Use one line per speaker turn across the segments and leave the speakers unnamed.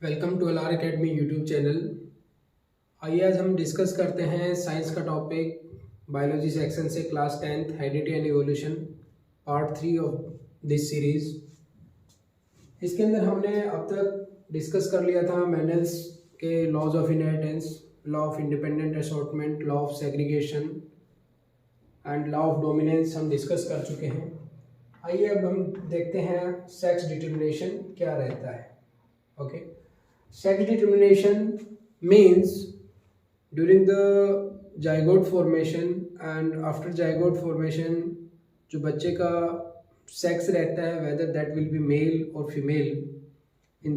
Welcome to LR academy YouTube channel. आइए आज हम डिस्कस करते हैं साइंस का टॉपिक बायोलॉजी सेक्शन से class 10th heredity and evolution part 3 of this series. इसके अंदर हमने अब तक डिस्कस कर लिया था मैनल्स के laws of inheritance, law of independent assortment, law of segregation and law of dominance हम डिस्कस कर चुके हैं। आइए अब हम देखते हैं सेक्स डिटर्मिनेशन क्या रहता है। Okay, sex determination means during the zygote formation and after zygote formation जो बच्चे का सेक्स रहता है whether that will be male or female, in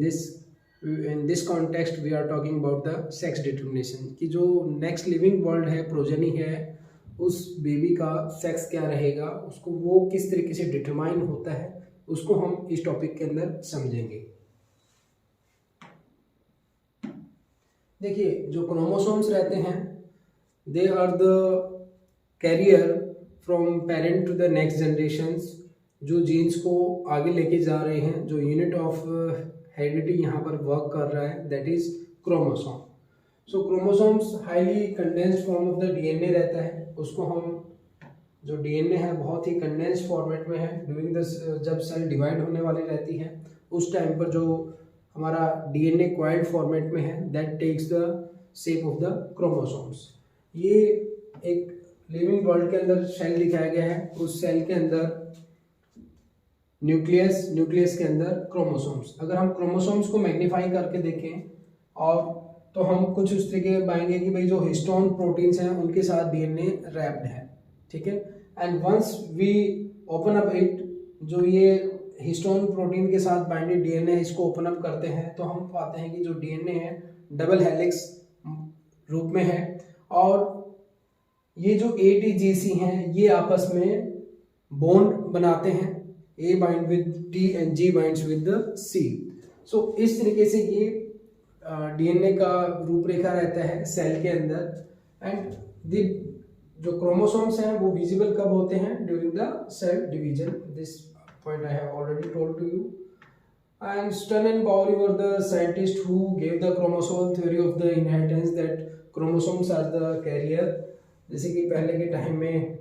this context we are talking about the sex determination कि जो next living world है, progeny है, उस बेबी का सेक्स क्या रहेगा, उसको वो किस तरीके से डिटरमाइन होता है, उसको हम इस टॉपिक के अंदर समझेंगे। देखिए, जो क्रोमोसोम्स रहते हैं they are the carrier from parent to the next generations, जो जीन्स को आगे लेके जा रहे हैं, जो यूनिट ऑफ हेरिडिटी यहाँ पर वर्क कर रहा है, that is chromosome. So chromosomes highly condensed form of the DNA रहता है, उसको हम जो डीएनए है बहुत ही कंडेंस्ड फॉर्मेट में है। ड्यूरिंग द जब सेल डिवाइड होने वाली रहती है उस टाइम पर जो हमारा डीएनए क्वाइल्ड फॉर्मेट में है, that takes the shape of the chromosomes. ये एक लिविंग वर्ल्ड के अंदर सेल दिखाया गया है, उस सेल के अंदर न्यूक्लियस के अंदर क्रोमोसोम्स। अगर हम क्रोमोसोम्स को मैग्नीफाई करके देखें और तो हम कुछ उस तरीके पाएंगे कि भाई जो हिस्टोन प्रोटीन्स हैं उनके साथ डीएनए रैप्ड है, ठीक है। And once we open up it, जो ये हिस्टोन प्रोटीन के साथ बाइंडेड डीएनए इसको ओपन अप करते हैं तो हम पाते हैं कि जो डीएनए है डबल हेलिक्स रूप में है, और ये जो ATGC हैं ये आपस में बॉन्ड बनाते हैं, A bind with T and G binds with the C। सो इस तरीके से ये डीएनए का रूपरेखा रहता है सेल के अंदर। एंड जो क्रोमोसोम्स हैं वो विजिबल कब होते हैं? During the cell division. This point I have already told to you. And Stern and Bowley were the scientists who gave the chromosome theory of the inheritance, that chromosomes are the carrier। जैसे कि पहले के time में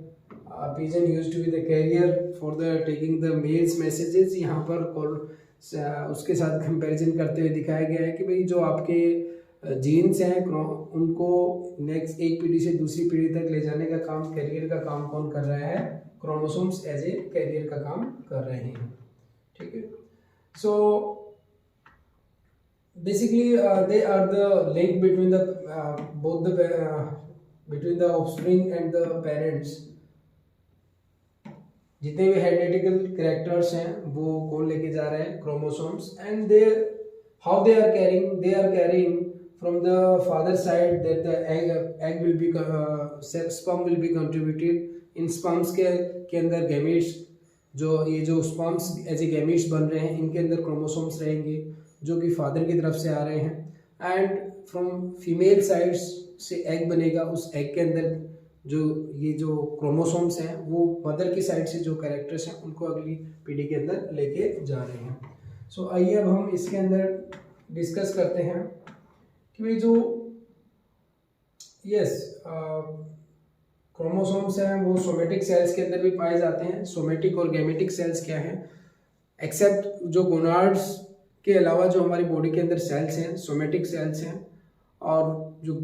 pigeon used to be the carrier for the taking the males messages। यहाँ पर उसके साथ comparison करते हुए दिखाया गया है कि भाई जो आपके जीन्स हैं उनको नेक्स्ट एक पीढ़ी से दूसरी पीढ़ी तक ले जाने का काम, कैरियर का काम कौन कर रहा है? क्रोमोसोम्स एज ए कैरियर का काम कर रहे हैं, ठीक है। So basically they are the link between the both the between the offspring and the parents. जितने भी हेरिडिटिकल कैरेक्टर्स हैं वो कौन लेके जा रहे हैं? Chromosomes. And they how they are carrying from the father side, that the egg will be sperm will be contributed in sperms के अंदर गैमेट्स, जो स्पर्म्स एज ए गैमेट्स बन रहे हैं इनके अंदर क्रोमोसोम्स रहेंगे जो कि फादर की तरफ से आ रहे हैं। एंड फ्रॉम फीमेल साइड्स से एग बनेगा, उस एग के अंदर जो क्रोमोसोम्स हैं वो मदर की साइड से जो कैरेक्टर्स हैं उनको अगली पीढ़ी के अंदर लेके जा रहे हैं। सो आइए अब हम इसके अंदर डिस्कस करते हैं कि जो क्रोमोसोम्स हैं वो सोमेटिक सेल्स के अंदर भी पाए जाते हैं। सोमेटिक और गैमेटिक सेल्स क्या हैं? एक्सेप्ट जो गोनाड्स के अलावा जो हमारी बॉडी के अंदर सेल्स हैं सोमेटिक सेल्स हैं, और जो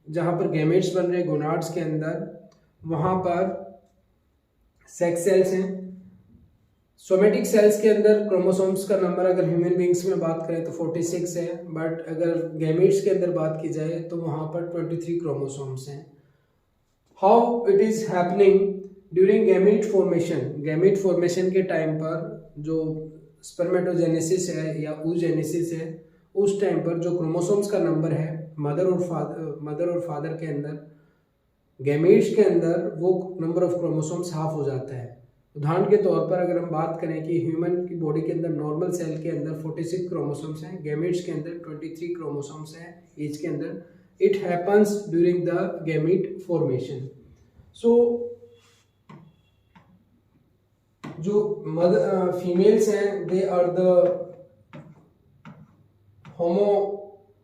जहाँ पर गैमेट्स बन रहे हैं गोनाड्स के अंदर वहाँ पर सेक्स सेल्स हैं। सोमेटिक सेल्स के अंदर क्रोमोसोम्स का नंबर अगर ह्यूमन बींग्स में बात करें तो 46 है, बट अगर गैमेट्स के अंदर बात की जाए तो वहाँ पर 23 क्रोमोसोम्स हैं। How it is happening during gamete formation? Gamete formation के टाइम पर जो स्पर्मेटोजेनेसिस है या oogenesis है, उस टाइम पर जो क्रोमोसोम्स का नंबर है मदर और फादर के अंदर, गैमेट्स के अंदर वो नंबर ऑफ क्रोमोसोम्स हाफ हो जाता है। उदाहरण के तौर पर अगर हम बात करें कि ह्यूमन की बॉडी के अंदर नॉर्मल सेल के अंदर 46 क्रोमोसोम्स हैं, गैमेट्स के अंदर 23 क्रोमोसोम्स हैं एज के अंदर। It happens during the gamete formation. So जो फीमेल्स हैं they are the homogametic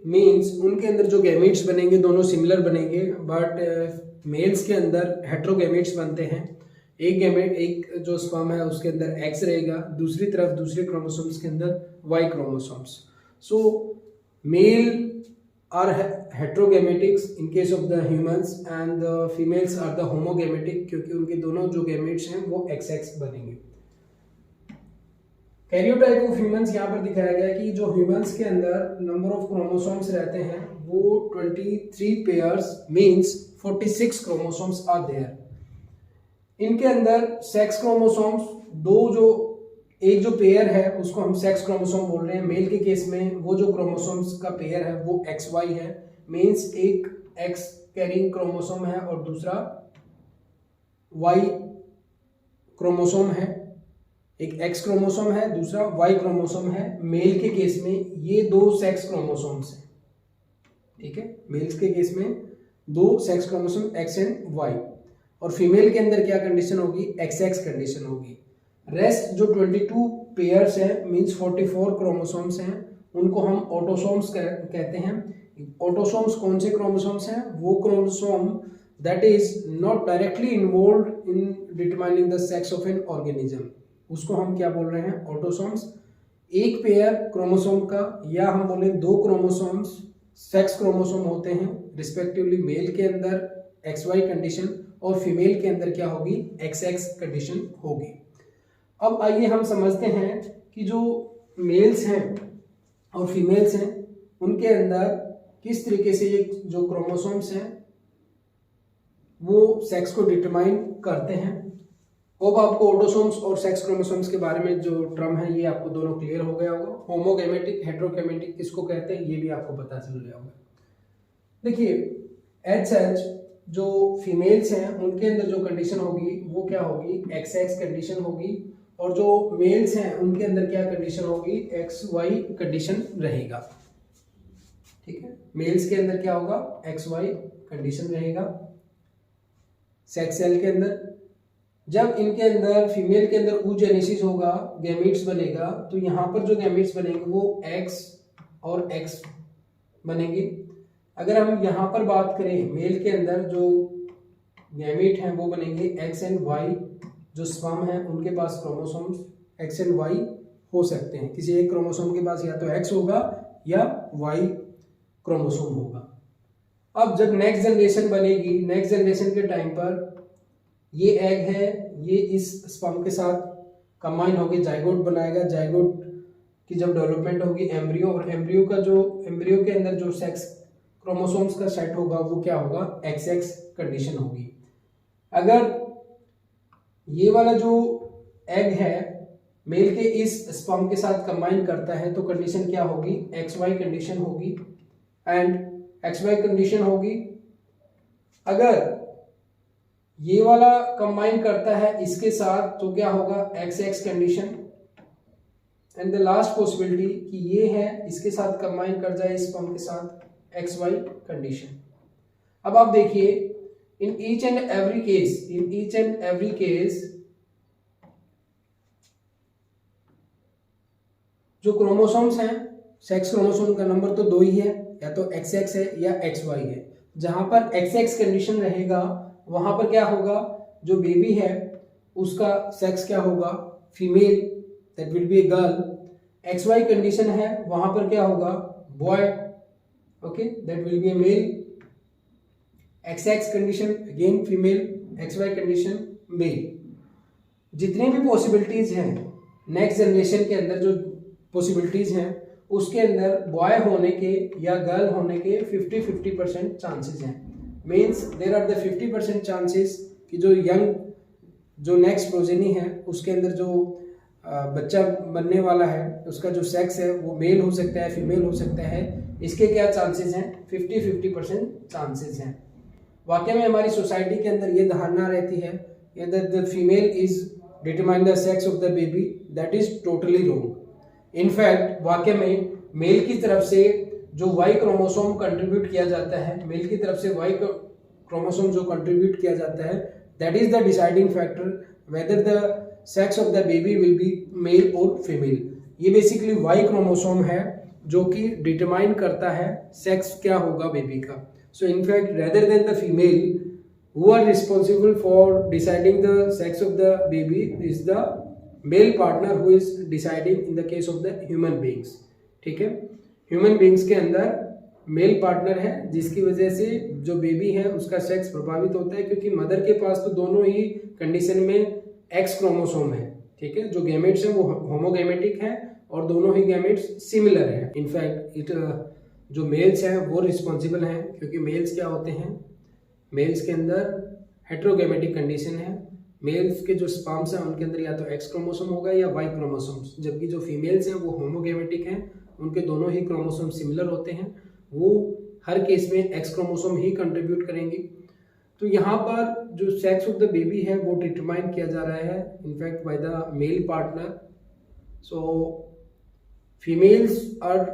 means उनके अंदर जो गैमेट्स बनेंगे दोनों सिमिलर बनेंगे, बट मेल्स के अंदर हेट्रोगैमेट्स बनते हैं। एक गैमेट, एक जो स्पर्म है उसके अंदर एक्स रहेगा, दूसरी तरफ दूसरे क्रोमोसोम्स के अंदर Y chromosomes. So male are heterogametics in case of the humans and the females are the homogametic, क्योंकि उनके दोनों जो गैमेट्स हैं वो एक्स एक्स बनेंगे। कैरियोटाइप ऑफ ह्यूमंस यहाँ पर दिखाया गया है कि जो ह्यूमंस के अंदर नंबर ऑफ क्रोमोसोम्स रहते हैं वो 23 pairs means 46 chromosomes are there. इनके अंदर सेक्स क्रोमोसोम्स एक जो पेयर है उसको हम सेक्स क्रोमोसोम बोल रहे हैं। मेल के केस में वो जो क्रोमोसोम्स का पेयर है वो XY है, मींस एक X कैरिंग क्रोमोसोम है और दूसरा Y क्रोमोसोम है। एक X क्रोमोसोम है, दूसरा Y क्रोमोसोम है। मेल के केस में ये दो सेक्स क्रोमोसोम्स हैं, ठीक है। मेल्स के केस में दो sex chromosome X and Y, और फीमेल के अंदर क्या कंडीशन होगी, XX कंडीशन होगी। रेस्ट जो 22 पेयर्स हैं मींस 44 क्रोमोसोम्स हैं, उनको हम ऑटोसोम्स कहते हैं। ऑटोसोम्स कौन से क्रोमोसोम्स हैं, वो chromosome that is not directly involved in determining the sex of an organism, उसको हम क्या बोल रहे हैं, ऑटोसोम्स। एक पेयर क्रोमोसोम का या हम बोले दो क्रोमोसोम्स सेक्स क्रोमोसोम होते हैं रिस्पेक्टिवली। मेल के अंदर XY कंडीशन और फीमेल के अंदर क्या होगी, XX कंडीशन होगी। अब आइए हम समझते हैं कि जो मेल्स हैं और फीमेल्स हैं उनके अंदर किस तरीके से ये जो क्रोमोसोम्स हैं वो सेक्स को डिटरमाइन करते हैं। अब आपको ऑटोसोम्स और सेक्स क्रोमोसोम्स के बारे में जो टर्म है ये आपको दोनों क्लियर हो गया होगा। होमोगैमेटिक, हेट्रोगैमेटिक किसको कहते हैं ये भी आपको पता चल गया होगा। देखिए HH जो फीमेल्स हैं उनके अंदर जो कंडीशन होगी वो क्या होगी, XX कंडीशन होगी, और जो मेल्स हैं उनके अंदर क्या कंडीशन होगी, XY कंडीशन रहेगा, ठीक है। मेल्स के अंदर क्या होगा, XY कंडीशन रहेगा सेक्स सेल के अंदर। जब इनके अंदर फीमेल के अंदर oogenesis होगा, गैमीट्स बनेगा, तो यहाँ पर जो गैमीट्स बनेंगे वो X और X बनेंगे। अगर हम यहाँ पर बात करें मेल के अंदर जो गैमीट हैं वो बनेंगे X एंड Y। जो स्पर्म है उनके पास क्रोमोसोम्स X एंड Y हो सकते हैं, किसी एक क्रोमोसोम के पास या तो X होगा या Y क्रोमोसोम होगा। अब जब नेक्स्ट जनरेशन बनेगी, नेक्स्ट जनरेशन के टाइम पर ये एग है, ये इस स्पर्म के साथ कंबाइन होकर जाइगोट बनाएगा। जाइगोट की जब डेवलपमेंट होगी एम्ब्रियो, और एम्ब्रियो के अंदर जो सेक्स क्रोमोसोम्स का सेट होगा वो क्या होगा, XX कंडीशन होगी। अगर ये वाला जो एग है मेल के इस स्पर्म के साथ कंबाइन करता है तो कंडीशन क्या होगी, XY कंडीशन होगी एंड XY कंडीशन होगी। अगर ये वाला कंबाइन करता है इसके साथ तो क्या होगा, XX condition. And the last possibility कि ये है इसके साथ कंबाइन कर जाए स्पर्म के साथ, XY कंडीशन। अब आप देखिए in each and every case जो क्रोमोसोम्स हैं, सेक्स क्रोमोसोम का नंबर तो दो ही है, या तो XX है या XY है। जहां पर XX कंडीशन रहेगा वहां पर क्या होगा, जो बेबी है उसका सेक्स क्या होगा, female, that will be a girl. XY condition है वहां पर क्या होगा, boy, okay, that will be a male. XX condition again female, XY condition male. जितनी भी पॉसिबिलिटीज हैं नेक्स्ट जनरेशन के अंदर, जो पॉसिबिलिटीज हैं उसके अंदर बॉय होने के या गर्ल होने के 50-50% चांसेस हैं। Means there are the 50% chances कि जो नेक्स्ट प्रोजेनी है उसके अंदर जो बच्चा बनने वाला है उसका जो सेक्स है वो मेल हो सकता है, फीमेल हो सकता है। इसके क्या चांसेस हैं, 50-50% चांसेस हैं। वाकई में हमारी सोसाइटी के अंदर ये धारणा रहती है that the female is determine the sex of the baby, that is totally wrong. In fact वाकई में मेल की तरफ से जो Y क्रोमोसोम कंट्रीब्यूट किया जाता है, मेल की तरफ से Y क्रोमोसोम जो कंट्रीब्यूट किया जाता है, that is the deciding factor whether the sex of the baby will be male और फीमेल। ये बेसिकली वाई क्रोमोसोम है जो कि डिटरमाइन करता है सेक्स क्या होगा बेबी का। So in fact rather than the female who are responsible for deciding the sex of the baby is the male partner who is deciding in the case of the human beings। ठीक है, human beings के अंदर male partner है जिसकी वजह से जो baby है उसका सेक्स प्रभावित होता है, क्योंकि मदर के पास तो दोनों ही कंडीशन में एक्स क्रोमोसोम है। ठीक है, जो गैमेट्स हैं वो होमोगैमेटिक है और दोनों ही गैमेट्स सिमिलर है। इनफैक्ट जो मेल्स हैं वो रिस्पॉन्सिबल हैं, क्योंकि मेल्स क्या होते हैं, मेल्स के अंदर हेट्रोगैमेटिक कंडीशन है। मेल्स के जो स्पर्म्स हैं उनके अंदर या तो एक्स क्रोमोसोम होगा या वाई क्रोमोसोम्स, जबकि जो फीमेल्स हैं वो होमोगैमेटिक हैं, उनके दोनों ही क्रोमोसोम सिमिलर होते हैं, वो हर केस में एक्स क्रोमोसोम ही कंट्रीब्यूट करेंगी। तो यहाँ पर जो सेक्स ऑफ द बेबी है वो डिटरमाइन किया जा रहा है in fact by the male partner. So females are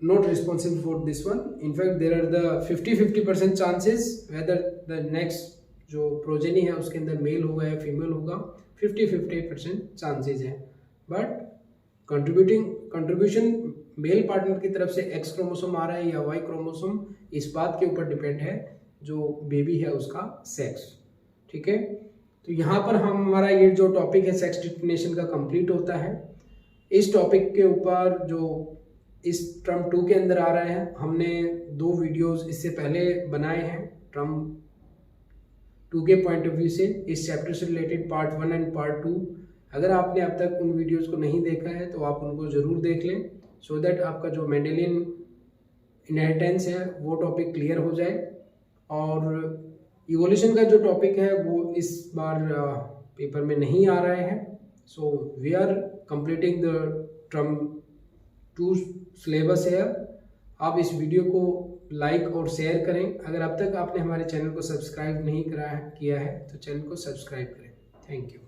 not responsible for this one. In fact there are the 50-50% chances whether the next जो प्रोजेनी है उसके अंदर मेल होगा या फीमेल होगा, 50-50% चांसेस है। बट कंट्रीब्यूशन मेल पार्टनर की तरफ से एक्स क्रोमोसोम आ रहा है या वाई क्रोमोसोम, इस बात के ऊपर डिपेंड है जो बेबी है उसका सेक्स। ठीक है, तो यहाँ पर हमारा ये जो टॉपिक है सेक्स डिटरमिनेशन का कंप्लीट होता है। इस टॉपिक के ऊपर जो इस टर्म 2 के अंदर आ रहा है, हमने 2 वीडियोस इससे पहले बनाए हैं टर्म 2 के पॉइंट ऑफ व्यू से, इस चैप्टर से रिलेटेड पार्ट 1 एंड पार्ट 2। अगर आपने अब तक उन वीडियोस को नहीं देखा है तो आप उनको ज़रूर देख लें, सो दैट आपका जो मेंडेलियन इनहेरिटेंस है वो टॉपिक क्लियर हो जाए। और इवोल्यूशन का जो टॉपिक है वो इस बार पेपर में नहीं आ रहा है। So we are completing the term 2 syllabus है। आप इस वीडियो को लाइक और शेयर करें। अगर अब तक आपने हमारे चैनल को सब्सक्राइब नहीं किया है तो चैनल को सब्सक्राइब करें। Thank you.